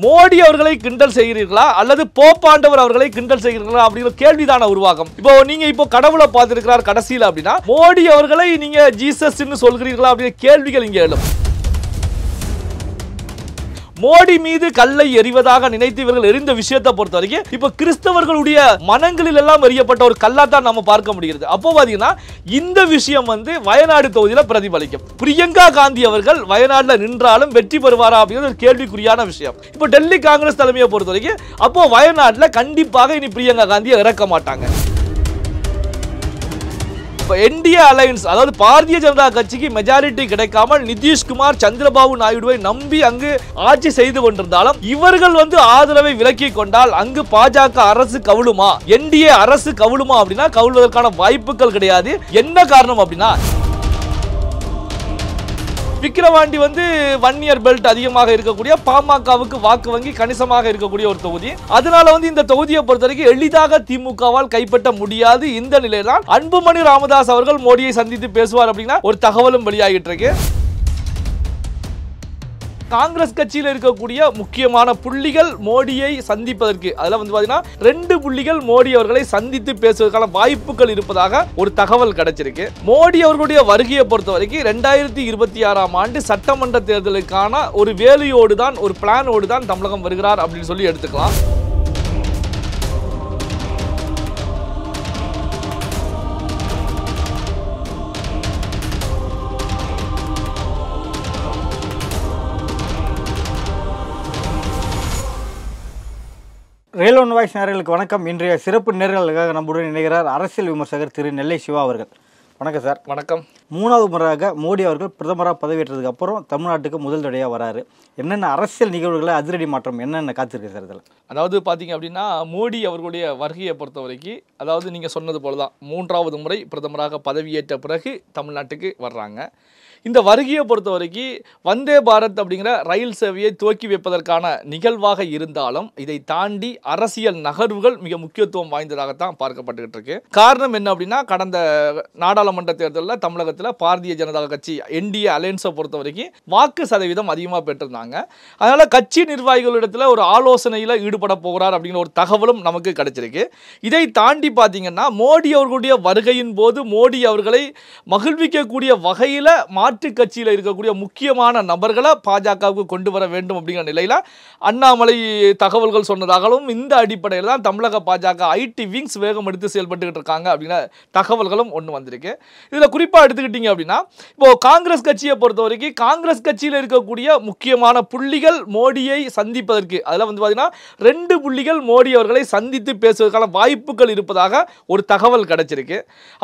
மோடி அவர்களை கிண்டல் செய்கிறீர்களா அல்லது போப்பாண்டவர் அவர்களை கிண்டல் செய்கிறீர்களா அப்படிங்கிற கேள்விதான உருவாகும். இப்போ நீங்க இப்போ கடவுளை பார்த்திருக்கிறார் கடைசியில் அப்படின்னா மோடி அவர்களை நீங்க ஜீசஸ்ன்னு சொல்கிறீர்களா அப்படிங்கிற கேள்விகள் இங்கே எழும். மோடி மீது கல்லை எறிவதாக நினைத்து இவர்கள் எறிந்த விஷயத்தை பொறுத்த வரைக்கும் இப்ப கிறிஸ்தவர்களுடைய மனங்களில் எல்லாம் எறியப்பட்ட ஒரு கல்லாத்தான் நம்ம பார்க்க முடிகிறது. அப்போ பாத்தீங்கன்னா இந்த விஷயம் வயநாடு தொகுதியில பிரதிபலிக்கும். பிரியங்கா காந்தி அவர்கள் வயநாடுல நின்றாலும் வெற்றி பெறுவாரா அப்படிங்கிறது ஒரு கேள்விக்குறியான விஷயம். இப்போ டெல்லி காங்கிரஸ் தலைமையை பொறுத்த வரைக்கும் அப்போ வயநாடுல கண்டிப்பாக இனி பிரியங்கா காந்தியை இறக்க மாட்டாங்க. என்டிஏ அலையன்ஸ் அதாவது பாரதிய ஜனதா கட்சிக்கு மெஜாரிட்டி கிடைக்காமல் நிதிஷ்குமார் சந்திரபாபு நாயுடுவை நம்பி அங்கு ஆட்சி செய்து கொண்டிருந்தாலும் இவர்கள் ஆதரவை விலக்கி கொண்டால் அங்கு பாஜக அரசு கவிழுமா, என்டிஏ அரசு கவிழுமா அப்படின்னா கவிழ்வதற்கான வாய்ப்புகள் கிடையாது. என்ன காரணம் அப்படின்னா விக்கிரவாண்டி 1 இயர் பெல்ட் அதிகமாக இருக்கக்கூடிய பாமகவுக்கு வாக்கு வங்கி கணிசமாக இருக்கக்கூடிய ஒரு தொகுதி. அதனால இந்த தொகுதியை பொறுத்த வரைக்கும் எளிதாக திமுகவால் கைப்பற்ற முடியாது. இந்த நிலையில அன்புமணி ராமதாஸ் அவர்கள் மோடியை சந்தித்து பேசுவார் அப்படின்னா ஒரு தகவலும் வெளியாகிட்டு இருக்கு. காங்கிரஸ் கட்சியில் இருக்கக்கூடிய முக்கியமான புள்ளிகள் மோடியை சந்திப்பதற்கு அதுல பாத்தீங்கன்னா 2 புள்ளிகள் மோடி அவர்களை சந்தித்து பேசுவதற்கான வாய்ப்புகள் இருப்பதாக ஒரு தகவல் கிடைச்சிருக்கு. மோடி அவர்களுடைய வருகையை பொறுத்த வரைக்கும் 2026ஆம் ஆண்டு சட்டமன்ற தேர்தலுக்கான ஒரு வேலையோடு தான் ஒரு பிளானோடு தான் தமிழகம் வருகிறார் அப்படின்னு சொல்லி எடுத்துக்கலாம். ரியல் ஒன் வாய்ஸ் நேயர்களுக்கு வணக்கம். இன்றைய சிறப்பு நேயர்களுக்காக நம்முடன் இணைகிறார் அரசியல் விமர்சகர் திரு நெல்லை சிவா அவர்கள். வணக்கம் சார். வணக்கம். 3வது முறையாக மோடி அவர்கள் பிரதமராக பதவியேற்றதுக்கு அப்புறம் தமிழ்நாட்டுக்கு முதல் தடையாக வராரு. என்னென்ன அரசியல் நிகழ்வுகளை அதிரடி மாற்றம் என்னென்ன காத்திருக்கு சார் இதில்? அதாவது பார்த்தீங்க அப்படின்னா மோடி அவர்களுடைய வருகையை பொறுத்த வரைக்கும் அதாவது நீங்கள் சொன்னது போல தான் 3வது முறை பிரதமராக பதவியேற்ற பிறகு தமிழ்நாட்டுக்கு வர்றாங்க. இந்த வருகையை பொறுத்த வரைக்கும் வந்தே பாரத் அப்படிங்கிற ரயில் சேவையை துவக்கி வைப்பதற்கான நிகழ்வாக இருந்தாலும் இதை தாண்டி அரசியல் நகர்வுகள் மிக முக்கியத்துவம் வாய்ந்ததாகத்தான் பார்க்கப்பட்டுக்கிட்டு இருக்கு. காரணம் என்ன அப்படின்னா கடந்த நாடாளுமன்ற தேர்தலில் தமிழகத்தில் பாரதிய ஜனதா கட்சி என்டிஏ அலையன்ஸை பொறுத்த வரைக்கும் வாக்கு சதவீதம் அதிகமாக பெற்றிருந்தாங்க. அதனால கட்சி நிர்வாகிகளிடத்தில் ஒரு ஆலோசனையில் ஈடுபட போகிறார் அப்படிங்கிற ஒரு தகவலும் நமக்கு கிடைச்சிருக்கு. இதை தாண்டி பார்த்தீங்கன்னா மோடி அவர்களுடைய வருகையின் போது மோடி அவர்களை மகிழ்விக்கக்கூடிய வகையில் மாற்று கட்சியில் இருக்கக்கூடிய முக்கியமான நபர்களை பாஜகவுக்கு கொண்டு வர வேண்டும் அப்படிங்கிற நிலையில் அண்ணாமலை தகவல்கள் சொன்னதாகவும் இந்த அடிப்படையில் தான் தமிழக பாஜக ஐடி விங்ஸ் வேகம் எடுத்து செயல்பட்டுக்கிட்டு இருக்காங்க அப்படிங்கிற தகவல்களும் ஒன்று வந்திருக்கு. இதில் குறிப்பாக எடுத்துக்கிட்டீங்க அப்படின்னா இப்போ காங்கிரஸ் கட்சியை பொறுத்த வரைக்கும் காங்கிரஸ் கட்சியில் இருக்கக்கூடிய முக்கியமான புள்ளிகள் மோடியை சந்திப்பதற்கு அதில் பார்த்தீங்கன்னா 2 புள்ளிகள் மோடி அவர்களை சந்தித்து பேசுவதற்கான வாய்ப்புகள் இருப்பதாக ஒரு தகவல் கிடைச்சிருக்கு.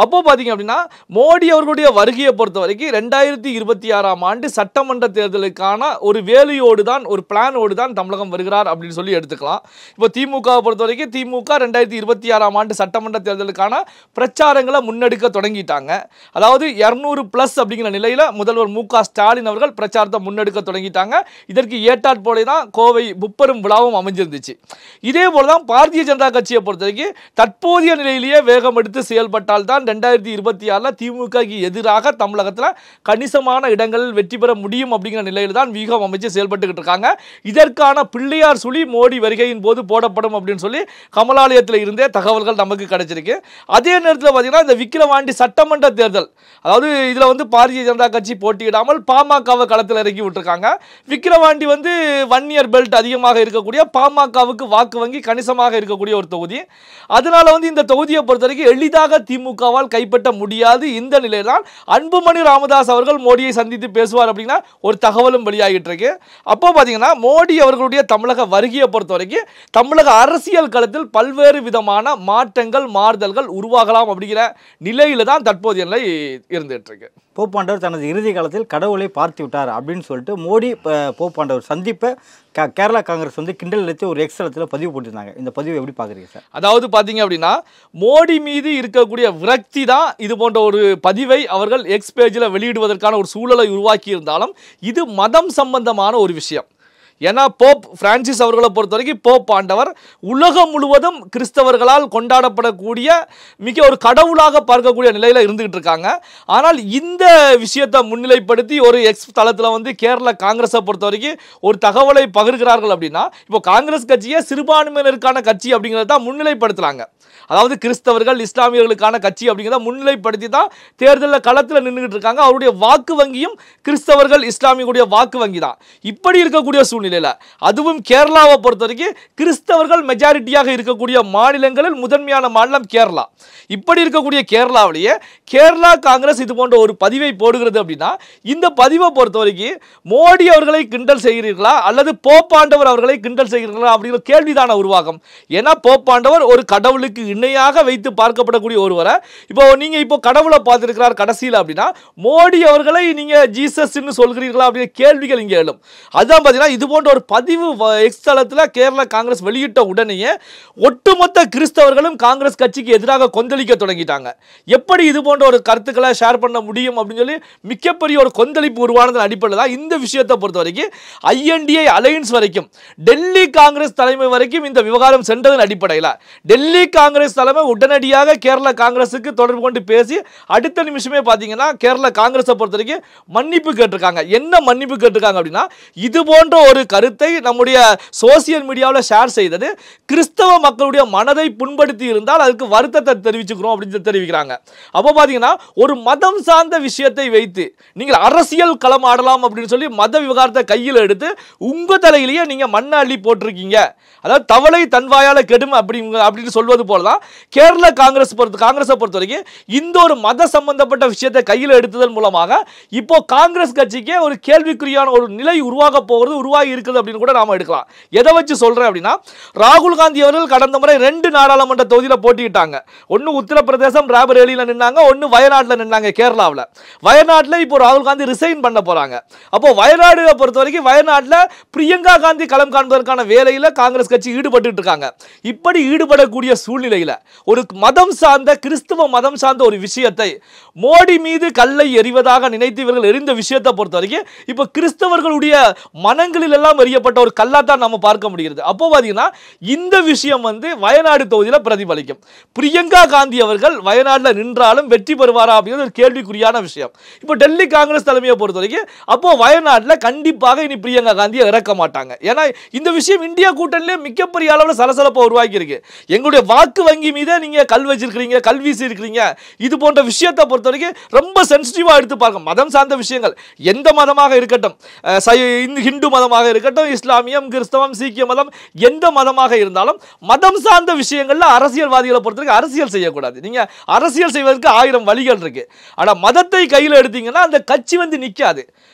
அப்போ பார்த்தீங்க அப்படின்னா மோடி அவர்களுடைய வருகையை பொறுத்த வரைக்கும் 2026ஆம் ஆண்டு சட்டமன்ற தேர்தலுக்கான ஒரு வேலையோடு தான் ஒரு பிளானோடு தான் தமிழகம் வருகிறார் அப்படின்னு சொல்லி எடுத்துக்கலாம். இப்போ திமுகவை பொறுத்த வரைக்கும் திமுக 2026ஆம் ஆண்டு சட்டமன்ற தேர்தலுக்கான பிரச்சாரங்களை முன்னெடுக்க தொடங்கிட்டாங்க. அதாவது 200+ அப்படிங்கிற நிலையில் முதல்வர் மு.க. ஸ்டாலின் அவர்கள் பிரச்சாரத்தை முன்னெடுக்க தொடங்கிட்டாங்க. இதற்கு ஏற்றாற்போல தான் கோவை முப்பெரும் விழாவும் அமைஞ்சிருந்துச்சு. இதே போல தான் பாரதிய ஜனதா கட்சியை பொறுத்த வரைக்கும் தற்போதைய நிலையிலேயே வேகம் எடுத்து செயல்பட்டால் தான் 2026 திமுகக்கு எதிராக தமிழகத்தில் கணிசமான இடங்களில் வெற்றி பெற முடியும் அப்படிங்கிற நிலையில் தான் வியூகம் அமைச்சு செயல்பட்டுக்கிட்டு இருக்காங்க. இதற்கான பிள்ளையார் சுழி மோடி வருகையின் போது போடப்படும் அப்படின்னு சொல்லி கமலாலயத்தில் இருந்தே தகவல்கள் நமக்கு கிடைச்சிருக்கு. அதே நேரத்தில் பார்த்தீங்கன்னா இந்த விக்கிரவாண்டி சட்டமன்ற தேர்தல் அதாவது இதில் பாரதிய ஜனதா கட்சி போட்டியிடாமல் பாமகவை களத்தில் இறக்கி விட்டுருக்காங்க. விக்கிரவாண்டி 1 இயர் பெல்ட் அதிகமாக இருக்கக்கூடிய பாமகவுக்கு வாக்கு வங்கி கணிசமாக இருக்கக்கூடிய ஒரு தொகுதி. அதனால இந்த தொகுதியை பொறுத்த வரைக்கும் எளிதாக திமுகவால் கைப்பற்ற முடியாது. இந்த நிலையில் தான் அன்புமணி ராமதாஸ் அவர்கள் மோடியை சந்தித்து பேசுவார் அப்படின்னா ஒரு தகவலும் வெளியாகிட்டு இருக்கு. அப்போ பார்த்தீங்கன்னா மோடி அவர்களுடைய தமிழக வருகையை பொறுத்த வரைக்கும் தமிழக அரசியல் களத்தில் பல்வேறு விதமான மாற்றங்கள் மாறுதல்கள் உருவாகலாம் அப்படிங்கிற நிலையில தான் தற்போதைய நிலை இருந்துட்டு இருக்கு. போப்பாண்டவர் தனது இறுதி காலத்தில் கடவுளை பார்த்து விட்டார் அப்படின்னு சொல்லிட்டு மோடி போப்பாண்டவர் சந்திப்பை கேரளா காங்கிரஸ் கிண்டல் எடுத்து ஒரு எக்ஸ்தலத்தில் பதிவு போட்டிருந்தாங்க. இந்த பதிவு எப்படி பார்க்குறீங்க சார்? அதாவது பார்த்தீங்க அப்படின்னா மோடி மீது இருக்கக்கூடிய விரக்தி தான் இது போன்ற ஒரு பதிவை அவர்கள் எக்ஸ் பேஜில் வெளியிடுவதற்கான ஒரு சூழலை உருவாக்கி இருந்தாலும் இது மதம் சம்பந்தமான ஒரு விஷயம். ஏன்னா போப் பிரான்சிஸ் அவர்களை பொறுத்த வரைக்கும் போப் ஆண்டவர் உலகம் முழுவதும் கிறிஸ்தவர்களால் கொண்டாடப்படக்கூடிய மிக ஒரு கடவுளாக பார்க்கக்கூடிய நிலையில் இருந்துகிட்டு இருக்காங்க. ஆனால் இந்த விஷயத்தை முன்னிலைப்படுத்தி ஒரு எக்ஸ் தளத்தில் வந்து கேரள காங்கிரஸை பொறுத்த வரைக்கும் ஒரு தகவலை பகிர்கிறார்கள் அப்படின்னா, இப்போ காங்கிரஸ் கட்சியை சிறுபான்மையினருக்கான கட்சி அப்படிங்கிறத தான் முன்னிலைப்படுத்துறாங்க. அதாவது கிறிஸ்தவர்கள் இஸ்லாமியர்களுக்கான கட்சி அப்படிங்கிறத முன்னிலைப்படுத்தி தான் தேர்தலில் களத்தில் நின்றுகிட்டு இருக்காங்க. அவருடைய வாக்கு வங்கியும் கிறிஸ்தவர்கள் இஸ்லாமியர்களுடைய வாக்கு வங்கி தான். இப்படி இருக்கக்கூடிய சூழ்நிலையில் அதுவும் கேரளாவை பொறுத்த வரைக்கும் கிறிஸ்தவர்கள் மெஜாரிட்டியாக இருக்கக்கூடிய மாநிலங்களில் முதன்மையான மாநிலம் கேரளா. இப்படி இருக்கக்கூடிய கேரளாவிலேயே கேரளா காங்கிரஸ் இது போன்ற ஒரு பதிவை போடுகிறது அப்படின்னா, இந்த பதிவை பொறுத்த வரைக்கும் மோடி அவர்களை கிண்டல் செய்கிறீர்களா அல்லது போப்பாண்டவர் அவர்களை கிண்டல் செய்கிறீர்களா அப்படிங்கிற கேள்விதான உருவாகும். ஏன்னா போப்பாண்டவர் ஒரு கடவுளுக்கு இணையாக வைத்து பார்க்கப்படக்கூடிய ஒருவரை இப்போ கடவுளை பார்த்திருக்கிறார் கடைசியில் அப்படின்னா, மோடி அவர்களை நீங்க ஜீசஸ்ன்னு சொல்கிறீர்களா அப்படிங்கிற கேள்விகள் இங்கே எழும். அதுதான் பார்த்தீங்கன்னா இது போன்ற ஒரு பதிவு எக்ஸ் தளத்தில் கேரள காங்கிரஸ் வெளியிட்ட உடனேயே ஒட்டுமொத்த கிறிஸ்தவர்களும் காங்கிரஸ் கட்சிக்கு எதிராக கொந்தளிக்க தொடங்கிட்டாங்க. எப்படி இது போன்ற ஒரு கருத்துக்களை ஷேர் பண்ண முடியும் அப்படின்னு சொல்லி மிகப்பெரிய ஒரு கொந்தளிப்பு உருவானதன் அடிப்படையில் தான் இந்த விஷயத்தை பொறுத்த வரைக்கும் INDA அலையன்ஸ் வரைக்கும் டெல்லி காங்கிரஸ் தலைமை வரைக்கும் இந்த விவகாரம் சென்றதன் அடிப்படையில் டெல்லி காங்கிரஸ் தலைமை உடனடியாக கேரள காங்கிரஸுக்கு தொடர்பு கொண்டு பேசி அடுத்த நிமிஷமே பார்த்தீங்கன்னா கேரள காங்கிரஸை பொறுத்த வரைக்கும் மன்னிப்பு கேட்டிருக்காங்க. என்ன மன்னிப்பு கேட்டிருக்காங்க அப்படின்னா, இது போன்ற ஒரு கருத்தை நம்முடைய சோசியல் மீடியாவில் ஷேர் செய்தது கிறிஸ்தவ மக்களுடைய மனதை புண்படுத்தி இருந்தால் அதுக்கு வருத்தத்தை தெரிவிச்சுக்கிறோம் அப்படின்னு தெரிவிக்கிறாங்க. அப்போ பார்த்தீங்கன்னா ஒரு மதம் சார்ந்த விஷயத்தை வைத்து நீங்கள் அரசியல் களம் ஆடலாம் அப்படின்னு சொல்லி மத விவகாரத்தை கையில் எடுத்து உங்க தலையிலேயே நீங்க மண்ணை அள்ளி போட்டிருக்கீங்க. அதாவது தவளை தன்வாயால கெடும் அப்படின்னு சொல்வது போலதான் கேரள காங்கிரஸை பொறுத்த வரைக்கும் இந்த ஒரு மத சம்பந்தப்பட்ட விஷயத்தை கையில் எடுத்ததன் மூலமாக இப்போ காங்கிரஸ் கட்சிக்கே ஒரு கேள்விக்குறியான ஒரு நிலை உருவாகி இருக்குது அப்படின்னு கூட நாம எடுக்கலாம். எதை வச்சு சொல்றேன் அப்படின்னா, ராகுல் காந்தி அவர்கள் கடந்த முறை 2 நாடாளுமன்ற தொகுதியில் போட்டியிட்டாங்க. ஒன்னு உத்தரப்பிரதேசம் ராபரேலியில் நின்னாங்க, ஒன்னு வயநாட்டில் நின்னாங்க. கேரளாவில் வயநாட்டில் இப்போ ராகுல் காந்தி ரிசைன் பண்ண போறாங்க. அப்போ வயநாடு பொறுத்த வரைக்கும் வயநாட்டில் பிரியங்கா காந்தி களம் காண்பதற்கான வேலையில் காங்கிரஸ் கட்சி ஈடுபட்டு இருக்காங்க. இப்படி ஈடுபடக்கூடிய சூழ்நிலையில் ஒரு மதம் சார்ந்த கிறிஸ்துவ மதம் சார்ந்த ஒரு விஷயத்தை மோடி மீது கல்லை எறிவதாக நினைத்து இவர்கள் எறிந்த விஷயத்தை பொறுத்த வரைக்கும் இப்போ கிறிஸ்தவர்களுடைய மனங்களில் எல்லாம் எறியப்பட்ட ஒரு கல்லாத்தான் நம்ம பார்க்க முடிகிறது. அப்போ பார்த்தீங்கன்னா இந்த விஷயம் வந்து வயநாடு தொகுதியில் பிரதிபலிக்கும். பிரியங்கா காந்தி அவர்கள் வயநாட்டில் நின்றாலும் வெற்றி பெறுவாரா அப்படிங்கிறது ஒரு கேள்விக்குறியான விஷயம். இப்போ டெல்லி காங்கிரஸ் தலைமையை பொறுத்த வரைக்கும் அப்போ வயநாட்டில் கண்டிப்பாக இனி பிரியங்கா காந்தியை இறக்க மாட்டாங்க. ஏன்னா இந்த விஷயம் இந்தியா கூட்டணியிலே மிகப்பெரிய அளவில் சலசலப்பை உருவாக்கி இருக்கு. எங்களுடைய வாக்கு வங்கி மீதே நீங்க கல் வச்சிருக்கீங்க, கல் வீசி இருக்கிறீங்க. இது போன்ற விஷயத்தை பொறுத்த வரைக்கும் ரொம்ப சென்சிட்டிவா எடுத்து பார்க்க. மதம் சார்ந்த விஷயங்கள் எந்த மதமாக இருக்கட்டும், ஹிந்து மதமாக இருக்கட்டும், இஸ்லாமியம், கிறிஸ்தவம், சீக்கிய மதம், எந்த மதமாக இருந்தாலும் மதம் சார்ந்த விஷயங்கள்ல அரசியல்வாதிகளை பொறுத்த வரைக்கும் அரசியல் செய்யக்கூடாது. நீங்க அரசியல் செய்வதற்கு 1000 வழிகள் இருக்கு. ஆனா மதத்தை கையில் எடுத்தீங்கன்னா அந்த கட்சி வந்து நிக்காது.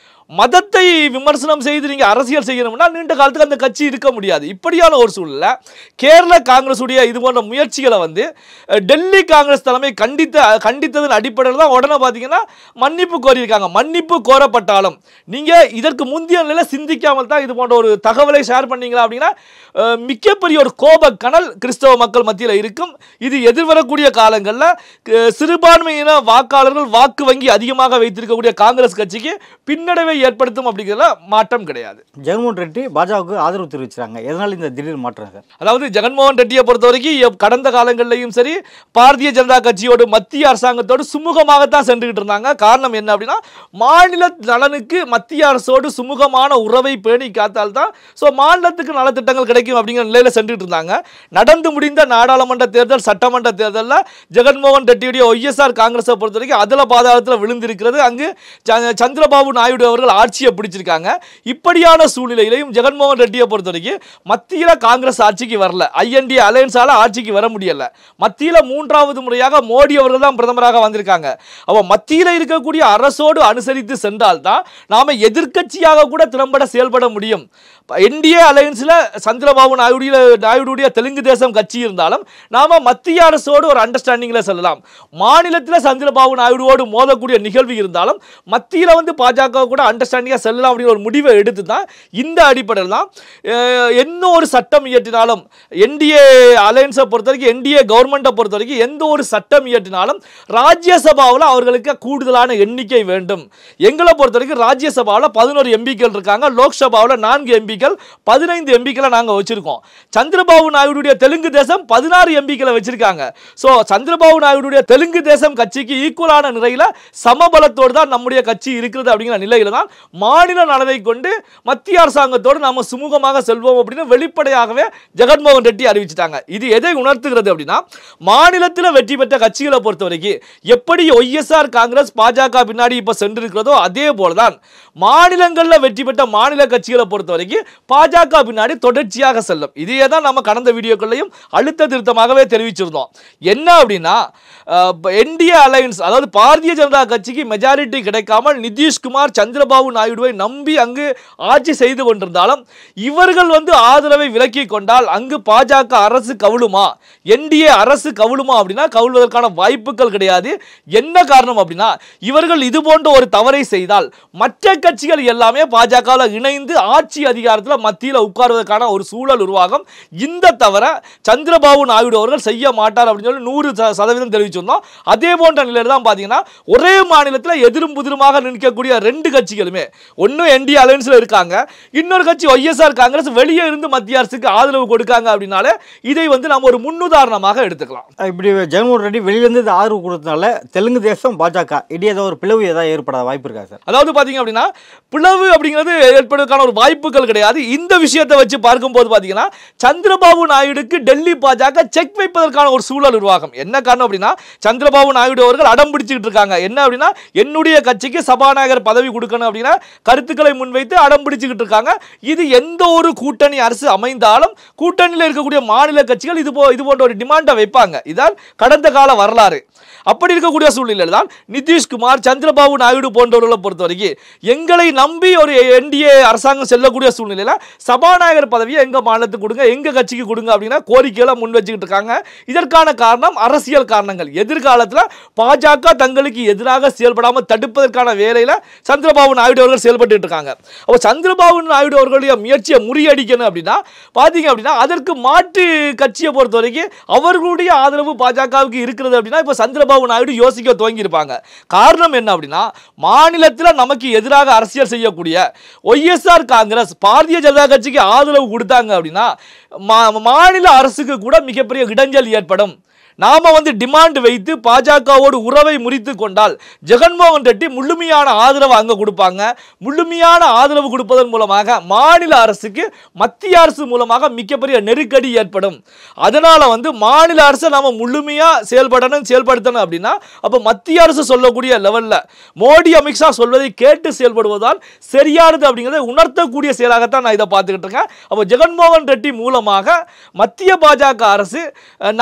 மதத்தை விமர்சனம் செய்து நீங்க அரசியல் செய்யணும்னா நீண்ட காலத்துக்கு அந்த கட்சி இருக்க முடியாது. இப்படியான ஒரு சூழ்நிலை கேரள காங்கிரஸுடைய இது போன்ற முயற்சிகளை வந்து டெல்லி காங்கிரஸ் தலைமை கண்டித்ததன் அடிப்படையில் தான் உடனே பார்த்தீங்கன்னா மன்னிப்பு கோரியிருக்காங்க. மன்னிப்பு கோரப்பட்டாலும் நீங்க இதற்கு முந்தைய நிலையில் சிந்திக்காமல் தான் இது போன்ற ஒரு தகவலை ஷேர் பண்ணீங்களா அப்படின்னா மிகப்பெரிய ஒரு கோப கனல் கிறிஸ்தவ மக்கள் மத்தியில் இருக்கும். இது எதிர்வரக்கூடிய காலங்களில் சிறுபான்மையின வாக்காளர்கள் வாக்கு வங்கி அதிகமாக வைத்திருக்கக்கூடிய காங்கிரஸ் கட்சிக்கு பின்னடைவை ஏற்படுத்தும் அப்படிங்கிறதுல மாற்றம் கிடையாது. ஜெகன்மோகன் ரெட்டி பாஜகவுக்கு ஆதரவு தெரிவிச்சாங்க. எதனால இந்த திடீர் மாற்றம் சார்? அதாவது ஜெகன்மோகன் ரெட்டியை பொறுத்த வரைக்கும் கடந்த காலங்களிலையும் சரி பாரதிய ஜனதா கட்சியோடு மத்திய அரசாங்கத்தோடு சுமூகமாகத்தான் சென்றுகிட்டு இருந்தாங்க. காரணம் என்ன அப்படின்னா மாநில நலனுக்கு மத்திய அரசோடு சுமூகமான உறவை பேணி காத்தால்தான் மாநிலத்துக்கு நலத்திட்டங்கள் கிடைக்கும் அப்படிங்கிற நிலையில் சென்றுட்டு இருந்தாங்க. நடந்து முடிந்த நாடாளுமன்ற தேர்தல், சட்டமன்ற தேர்தலில் ஜெகன்மோகன் ரெட்டியுடைய OSR காங்கிரஸை பொறுத்த வரைக்கும் அதில் பாதாளத்தில் விழுந்திருக்கிறது. அங்கு சந்திரபாபு நாயுடு அவர்கள் ஆட்சியை பிடிச்சிருக்காங்க. இப்படியான சூழ்நிலையிலையும் ஜெகன்மோகன் ரெட்டியை பொறுத்த வரைக்கும் மத்தியில் காங்கிரஸ் ஆட்சிக்கு வரல, INDA அலையன்ஸால ஆட்சிக்கு வர முடியல. மத்தியில் 3வது முறையாக மோடி அவர்கள் தான் பிரதமராக வந்திருக்காங்க. அப்போ மத்தியில் இருக்கக்கூடிய அரசோடு அனுசரித்து சென்றால்தான் நாம எதிர்க்கட்சியாக கூட திறம்பட செயல்பட முடியும். NDA அலையன்ஸில் சந்திரபாபு நாயுடைய தெலுங்கு தேசம் கட்சி இருந்தாலும் நாம மத்திய அரசோடு ஒரு அண்டர்ஸ்டாண்டிங்கில் செல்லலாம். மாநிலத்தில் சந்திரபாபு நாயுடுவோடு மோதக்கூடிய நிகழ்வு இருந்தாலும் மத்தியில் வந்து பாஜக கூட அண்டர்ஸ்டாண்டிங்காக செல்லலாம் அப்படிங்கிற ஒரு முடிவை எடுத்து தான் இந்த அடிப்படையில் தான் என்ன ஒரு சட்டம் இயற்றினாலும் என்டிஏ அலையன்ஸை பொறுத்த வரைக்கும் என்டிஏ கவர்மெண்ட்டை பொறுத்த வரைக்கும் எந்த ஒரு சட்டம் இயற்றினாலும் ராஜ்யசபாவில் அவர்களுக்கு கூடுதலான எண்ணிக்கை வேண்டும். எங்களை பொறுத்த வரைக்கும் ராஜ்யசபாவில் 11 எம்பிக்கள் இருக்காங்க, லோக்சபாவில் 4 எம்பிக்கள், 15 எம்பிக்களை நாங்கள் வச்சிருக்கோம். சந்திரபாபு நாயுடைய தெலுங்கு தேசம் 16 எம்பிக்களை வச்சிருக்காங்க. ஸோ சந்திரபாபு நாயுடைய தெலுங்கு தேசம் கட்சிக்கு ஈக்குவலான நிலையில் சமபலத்தோடு தான் நம்முடைய கட்சி இருக்கிறது அப்படிங்கிற நிலையில தான் மாநில நலனை கொண்டு மத்திய அரசாங்கத்தோடு நாம சுமூகமாக செல்வோம் அப்படின்னு வெளிப்படையாகவே ஜெகன்மோகன் ரெட்டி அறிவிச்சிட்டாங்க. இது எதை உணர்த்துகிறது அப்படின்னா, மாநிலத்தில் வெற்றி பெற்ற கட்சிகளை பொறுத்த வரைக்கும் எப்படி ஒய்எஸ்ஆர் காங்கிரஸ் பாஜக பின்னாடி இப்ப சென்றிருக்கிறதோ அதே போலதான் மாநிலங்களில் வெற்றி பெற்ற மாநில கட்சிகளை பொறுத்த வரைக்கும் பாஜக பின்னாடி தொடர்ச்சியாக செல்லும். இதையே தான் நம்ம கடந்த வீடியோக்கள்லையும் அழுத்த திருத்தமாகவே தெரிவிச்சிருந்தோம். என்ன அப்படின்னா, என்டிஏ அலையன்ஸ் அதாவது பாரதிய ஜனதா கட்சிக்கு மெஜாரிட்டி கிடைக்காமல் நிதிஷ்குமார் சந்திரபாபு நாயுடுவை நம்பி அங்கு ஆட்சி செய்து கொண்டிருந்தாலும் இவர்கள் ஆதரவை விலக்கி கொண்டால் அங்கு பாஜக அரசு கவிழுமா, என்டிஏ அரசு கவிழுமா அப்படின்னா கவிழ்வதற்கான வாய்ப்புகள் கிடையாது. என்ன காரணம் அப்படின்னா, இவர்கள் இது போன்ற ஒரு தவறை செய்தால் மற்ற கட்சிகள் எல்லாமே பாஜகவில் இணைந்து ஆட்சி அதிகாரத்தில் மத்தியில் உட்கார்வதற்கான ஒரு சூழல் உருவாகும். இந்த தவிர சந்திரபாபு நாயுடு அவர்கள் செய்ய மாட்டார் அப்படின்னு சொல்லி 100% தெரிவிச்சிருந்தோம். அதே போன்ற நிலையில் தான் பார்த்தீங்கன்னா ஒரே மாநிலத்தில் எதிரும் புதிருமாக நிற்கக்கூடிய 2 கட்சிகளுமே ஒன்னும் என்டிஏ அலையன்ஸ்ல இருக்காங்க, இன்னொரு கட்சி ஒய்எஸ்ஆர் காங்கிரஸ் வெளியே இருந்து மத்திய அரசுக்கு ஆதரவு கொடுக்காங்க அப்படின்னாலே இதை நம்ம ஒரு முன்னுதாரணமாக எடுத்துக்கலாம். இப்படி ஜெகன்மோகன் ரெட்டி வெளியிலிருந்து ஆதரவு கொடுத்தனால தெலுங்கு தேசம் பாஜக இடையே ஏதோ ஒரு பிளவு ஏதாவது ஏற்படாத வாய்ப்பு இருக்கா சார்? அதாவது பாத்தீங்க அப்படின்னா பிளவு அப்படிங்கிறது ஏற்படுவதற்கான ஒரு வாய்ப்புகள் கிடையாது. இந்த விஷயத்தை வச்சு பார்க்கும்போது பாத்தீங்கன்னா சந்திரபாபு நாயுடுக்கு டெல்லி பாஜக செக் வைப்பதற்கான ஒரு சூழல் உருவாகும். என்ன காரணம் அப்படின்னா, சந்திரபாபு நாயுடு அவர்கள் அடம் பிடிச்சிட்டு இருக்காங்க. என்ன அப்படின்னா, என்னுடைய கட்சிக்கு சபாநாயகர் பதவி கொடுக்கணும் அப்படின்னா கருத்துக்களை முன்வைத்து அடம் பிடிச்சிட்டு இருக்காங்க. இது எந்த ஒரு கூட்டணி அரசு அமைந்தாலும் கூட்டணியில் இருக்கக்கூடிய மாநில கட்சிகள் இது போன்ற ஒரு டிமாண்டை வைப்பாங்க. இதான் கடந்த கால வரலாறு. அப்படி இருக்கக்கூடிய சூழ்நிலையில் தான் நிதிஷ்குமார் சந்திரபாபு நாயுடு போன்றவர்களை பொறுத்த வரைக்கும் எங்களை நம்பி ஒரு என்டிஏ அரசாங்கம் செல்லக்கூடிய சூழ்நிலையில் சபாநாயகர் பதவியை எங்க மாநிலத்துக்கு கொடுங்க, எங்க கட்சிக்கு கொடுங்க அப்படின்னா கோரிக்கைகளை முன் வச்சுக்கிட்டு இருக்காங்க. இதற்கான காரணம் அரசியல் காரணங்கள். எதிர்காலத்தில் பாஜக தங்களுக்கு எதிராக செயல்படாமல் தடுப்பதற்கான வேலையில் சந்திரபாபு நாயுடு அவர்கள் செயல்பட்டு இருக்காங்க. அப்போ சந்திரபாபு நாயுடு அவர்களுடைய முயற்சியை முறியடிக்கணும் அப்படின்னா பாத்தீங்க அப்படின்னா அதற்கு மாற்று கட்சியை பொறுத்த வரைக்கும் அவர்களுடைய ஆதரவு பாஜகவுக்கு இருக்கிறது அப்படின்னா இப்போ சந்திரபாபு நாயுடு யோசிக்க துவங்கி இருப்பாங்க. காரணம் என்ன அப்படின்னா, மாநிலத்தில் நமக்கு எதிராக அரசியல் செய்யக்கூடிய ஒய்எஸ்ஆர் காங்கிரஸ் பாரதிய ஜனதா கட்சிக்கு ஆதரவு கொடுத்தாங்க அப்படின்னா மாநில அரசுக்கு கூட மிகப்பெரிய இடைஞ்சல் ஏற்படும். நாம டிமாண்ட் வைத்து பாஜகவோடு உறவை முறித்து கொண்டால் ஜெகன்மோகன் ரெட்டி முழுமையான ஆதரவு அங்க கொடுப்பாங்க. முழுமையான ஆதரவு கொடுப்பதன் மூலமாக மாநில அரசுக்கு மத்திய அரசு மூலமாக மிகப்பெரிய நெருக்கடி ஏற்படும். அதனால மாநில அரசை நாம முழுமையா செயல்படுத்தணும் அப்படின்னா அப்ப மத்திய அரசு சொல்லக்கூடிய லெவல்ல மோடி அமித்ஷா சொல்வதை கேட்டு செயல்படுவதால் சரியானது அப்படிங்கிறத உணர்த்தக்கூடிய செயலாகத்தான் நான் இதை பார்த்துக்கிட்டு இருக்கேன். அப்போ ஜெகன்மோகன் ரெட்டி மூலமாக மத்திய பாஜக அரசு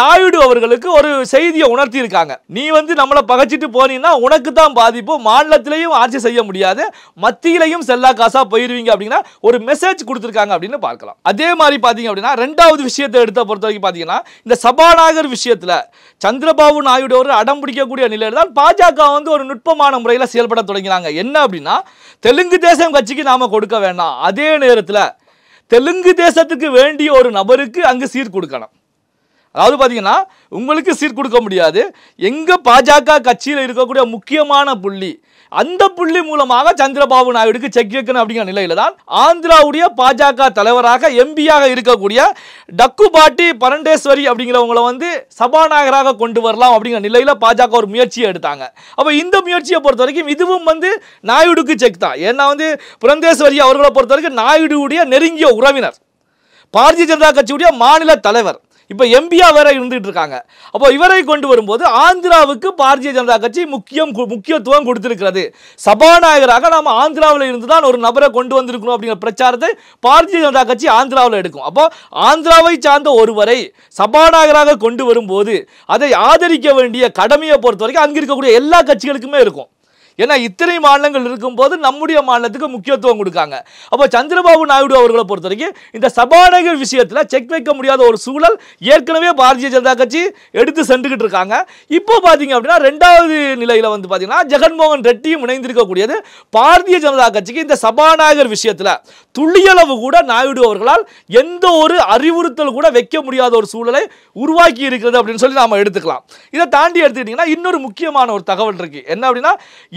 நாயுடு அவர்களுக்கு ஒரு செய்தியை உணர்த்தி இருக்காங்க. நீ நம்மளை பகைச்சிட்டு போனீங்கன்னா உனக்கு தான் பாதிப்பு, மாநிலத்திலையும் ஆட்சி செய்ய முடியாது, மத்தியிலையும் செல்லா காசா போயிருவீங்க அப்படின்னா ஒரு மெசேஜ் கொடுத்திருக்காங்க அப்படின்னு பார்க்கலாம். அதே மாதிரி பாத்தீங்க அப்படின்னா ரெண்டாவது விஷயத்தை எடுத்த பொறுத்த வரைக்கும் பாத்தீங்கன்னா இந்த சபாநாயகர் விஷயத்துல சந்திரபாபு நாயுடு ஒரு அடம் பிடிக்கக்கூடிய நிலையில் தான் பாஜக ஒரு நுட்பமான முறையில் செயல்பட தொடங்கினாங்க. என்ன அப்படின்னா, தெலுங்கு தேசம் கட்சிக்கு நாம கொடுக்க வேண்டாம், அதே நேரத்தில் தெலுங்கு தேசத்துக்கு வேண்டிய ஒரு நபருக்கு அங்கு சீட் கொடுக்கணும். அதாவது பார்த்தீங்கன்னா உங்களுக்கு சீட் கொடுக்க முடியாது, எங்க பாஜக கட்சியில் இருக்கக்கூடிய முக்கியமான புள்ளி அந்த புள்ளி மூலமாக சந்திரபாபு நாயுடுக்கு செக் வைக்கணும் அப்படிங்கிற நிலையில தான் ஆந்திராவுடைய பாஜக தலைவராக எம்பியாக இருக்கக்கூடிய டக்குபாட்டி பரண்டேஸ்வரி அப்படிங்கிறவங்களை சபாநாயகராக கொண்டு வரலாம் அப்படிங்கிற நிலையில பாஜக ஒரு முயற்சியை எடுத்தாங்க. அப்போ இந்த முயற்சியை பொறுத்த வரைக்கும் இதுவும் நாயுடுக்கு செக் தான். ஏன்னா புரந்தேஸ்வரி அவர்களை பொறுத்த வரைக்கும் நாயுடுடைய நெருங்கிய உறவினர், பாரதிய ஜனதா கட்சியுடைய மாநில தலைவர், இப்போ எம்பியா வேற இருந்துட்டு இருக்காங்க. அப்போ இவரை கொண்டு வரும்போது ஆந்திராவுக்கு பாரதிய ஜனதா கட்சி முக்கியத்துவம் கொடுத்திருக்கிறது. சபாநாயகராக நாம ஆந்திராவில் இருந்து தான் ஒரு நபரை கொண்டு வந்திருக்கணும் அப்படிங்கிற பிரச்சாரத்தை பாரதிய ஜனதா கட்சி ஆந்திராவில் எடுக்கும். அப்போ ஆந்திராவை சார்ந்த ஒருவரை சபாநாயகராக கொண்டு வரும்போது அதை ஆதரிக்க வேண்டிய கடமையை பொறுத்த வரைக்கும் அங்க இருக்கக்கூடிய எல்லா கட்சிகளுக்குமே இருக்கும். ஏன்னா இத்தனை மாநிலங்கள் இருக்கும்போது நம்முடைய மாநிலத்துக்கு முக்கியத்துவம் கொடுக்காங்க. அப்போ சந்திரபாபு நாயுடு அவர்களை பொறுத்த வரைக்கும் இந்த சபாநாயகர் விஷயத்தில் செக் வைக்க முடியாத ஒரு சூழல் ஏற்கனவே பாரதிய ஜனதா கட்சி எடுத்து சென்றுகிட்டு இருக்காங்க. இப்போ பார்த்தீங்க அப்படின்னா ரெண்டாவது நிலையில் வந்து பார்த்தீங்கன்னா ஜெகன்மோகன் ரெட்டியும் இணைந்திருக்கக்கூடியது பாரதிய ஜனதா கட்சிக்கு இந்த சபாநாயகர் விஷயத்தில் துள்ளியளவு கூட நாயுடு அவர்களால் எந்த ஒரு அறிவுறுத்தல் கூட வைக்க முடியாத ஒரு சூழலை உருவாக்கி இருக்கிறது அப்படின்னு சொல்லி நாம எடுத்துக்கலாம். இதை தாண்டி எடுத்துக்கிட்டீங்கன்னா இன்னொரு முக்கியமான ஒரு தகவல் இருக்கு. என்ன அப்படின்னா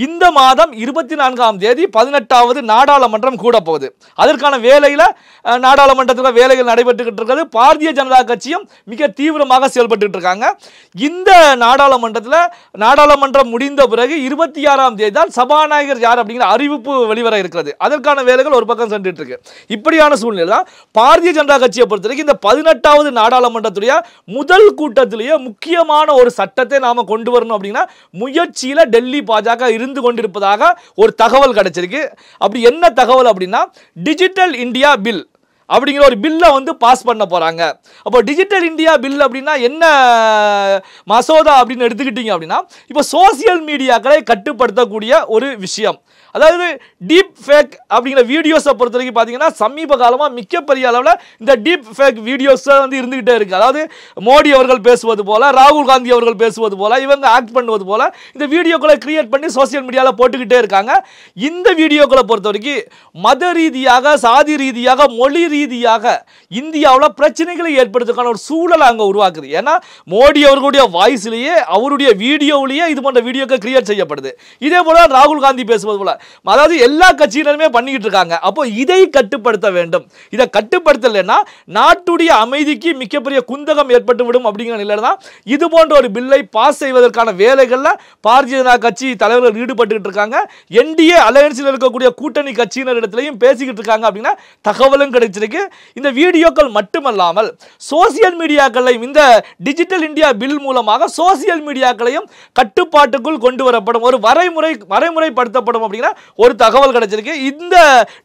இந்த மாதம் 24ஆம் தேதி 18வது நாடாளுமன்றம் கூட போகுது. அதற்கான வேலையில் நாடாளுமன்றத்தில் வேலைகள் நடைபெற்றுக்கிட்டு இருக்கிறது. பாரதிய ஜனதா கட்சியும் மிக தீவிரமாக செயல்பட்டு இருக்காங்க. இந்த நாடாளுமன்றம் முடிந்த பிறகு 26ஆம் தேதி தான் சபாநாயகர் யார் அப்படிங்கிற அறிவிப்பு வெளிவர இருக்கிறது. அதற்கான வேலைகள் ஒரு பக்கம் சென்றுட்டு இருக்கு. இப்படியான சூழ்நிலை தான் பாரதிய ஜனதா கட்சியை பொறுத்தவரைக்கும் இந்த 18வது நாடாளுமன்றத்துடைய முதல் கூட்டத்திலேயே முக்கியமான ஒரு சட்டத்தை நாம கொண்டு வரணும் அப்படின்னா முயற்சியில டெல்லி பாஜக இருந்து கொண்டிருப்பதாக ஒரு தகவல் கிடைச்சிருக்கு. அப்படி என்ன தகவல் அப்படின்னா டிஜிட்டல் இந்தியா பில் அப்படிங்கிற ஒரு பில்லை வந்து பாஸ் பண்ண போறாங்க. அப்போ டிஜிட்டல் இந்தியா பில் அப்படின்னா என்ன மசோதா அப்படின்னு எடுத்துக்கிட்டீங்க அப்படின்னா இப்போ சோசியல் மீடியாக்களை கட்டுப்படுத்தக்கூடிய ஒரு விஷயம். அதாவது டீப் ஃபேக் அப்படிங்கிற வீடியோஸை பொறுத்த வரைக்கும் பார்த்தீங்கன்னா சமீப காலமாக மிகப்பெரிய அளவில் இந்த டீப் ஃபேக் வீடியோஸ் வந்து இருந்துகிட்டே இருக்குது. அதாவது மோடி அவர்கள் பேசுவது போல, ராகுல் காந்தி அவர்கள் பேசுவது போல, இவங்க ஆக்ட் பண்ணுவது போல இந்த வீடியோக்களை கிரியேட் பண்ணி சோசியல் மீடியாவில் போட்டுக்கிட்டே இருக்காங்க. இந்த வீடியோக்களை பொறுத்த வரைக்கும் மத ரீதியாக, சாதி ரீதியாக, மொழி ரீதியாக இந்தியாவில் பிரச்சனைகளை ஏற்படுத்துக்கான ஒரு சூழலை அங்கே உருவாக்குது. ஏன்னா மோடி அவர்களுடைய வாய்ஸ்லேயே, அவருடைய வீடியோவிலேயே இது போன்ற வீடியோக்கள் கிரியேட் செய்யப்படுது. இதே போல ராகுல் காந்தி பேசுவது போல, அதாவது எல்லா கட்சியினருமே பண்ணிக்கிட்டு இருக்காங்க. அப்போ இதை கட்டுப்படுத்த வேண்டும். இதை கட்டுப்படுத்தலைன்னா நாட்டுடைய அமைதிக்கு மிகப்பெரிய குந்தகம் ஏற்பட்டு விடும் அப்படிங்கிற நிலையில தான் இது போன்ற ஒரு பில்லை பாஸ் செய்வதற்கான வேலைகளில் பாரதிய ஜனதா கட்சி தலைவர்கள் ஈடுபட்டு இருக்காங்க. என்டிஏ அலையன்ஸில் இருக்கக்கூடிய கூட்டணி கட்சியினரிடத்திலையும் பேசிக்கிட்டு இருக்காங்க அப்படின்னா தகவலும் கிடைச்சிருக்கு. இந்த வீடியோக்கள் மட்டுமல்லாமல் சோசியல் மீடியாக்களையும் இந்த டிஜிட்டல் இந்தியா பில் மூலமாக சோசியல் மீடியாக்களையும் கட்டுப்பாட்டுக்குள் கொண்டு வரப்படும், ஒரு வரைமுறைப்படுத்தப்படும் அப்படிங்கிற ஒரு தகவல் கிடைச்சிருக்கு. இந்த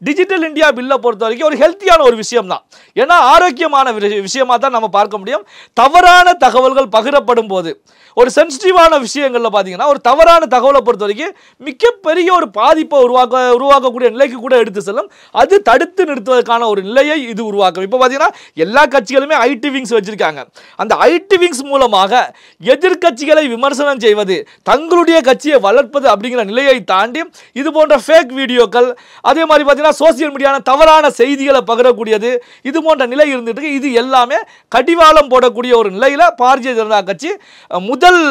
டிஜிட்டல் இந்தியா பில்லை பொறுத்த வரைக்கும் ஒரு ஹெல்த்தியான ஒரு விஷயம் தான். ஏன்னா ஆரோக்கியமான விஷயமா தான் நம்ம பார்க்க முடியும். தவறான தகவல்கள் பகிரப்படும் போது, ஒரு சென்சிட்டிவான விஷயங்கள்ல பார்த்தீங்கன்னா ஒரு தவறான தகவலை பொறுத்த வரைக்கும் மிகப்பெரிய ஒரு பாதிப்பை உருவாக்கக்கூடிய நிலைக்கு கூட எடுத்து செல்லும். அது தடுத்து நிறுத்துவதற்கான ஒரு நிலையை இது உருவாக்கும். இப்போ பார்த்தீங்கன்னா எல்லா கட்சிகளுமே ஐடி விங்ஸ் வச்சிருக்காங்க. அந்த ஐடி விங்ஸ் மூலமாக எதிர்கட்சிகளை விமர்சனம் செய்வது, தங்களுடைய கட்சியை வளர்ப்பது அப்படிங்கிற நிலையை தாண்டி இது போன்ற ஃபேக் வீடியோக்கள், அதே மாதிரி பார்த்தீங்கன்னா சோசியல் மீடியாவில் தவறான செய்திகளை பகிரக்கூடியது, இது போன்ற நிலை இருந்துட்டு இருக்கு. இது எல்லாமே கடிவாளம் போடக்கூடிய ஒரு நிலையில் பாரதிய ஜனதா கட்சி முதல்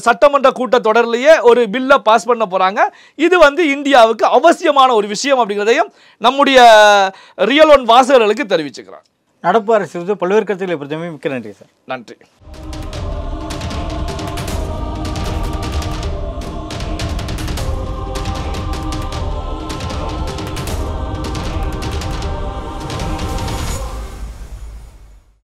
சட்டமன்ற கூட்டத்தொடரிலேயே ஒரு பில்லை பாஸ் பண்ண போறாங்க. இது வந்து இந்தியாவுக்கு அவசியமான ஒரு விஷயம் அப்படிங்கிறதையும் நம்முடைய ரியல் ஒன் வாசகர்களுக்கு தெரிவிச்சுக்கிறேன். நடப்பு அரசு பல்வேறு கருத்துக்களை பொறுத்தவரை மிக்க நன்றி சார். நன்றி.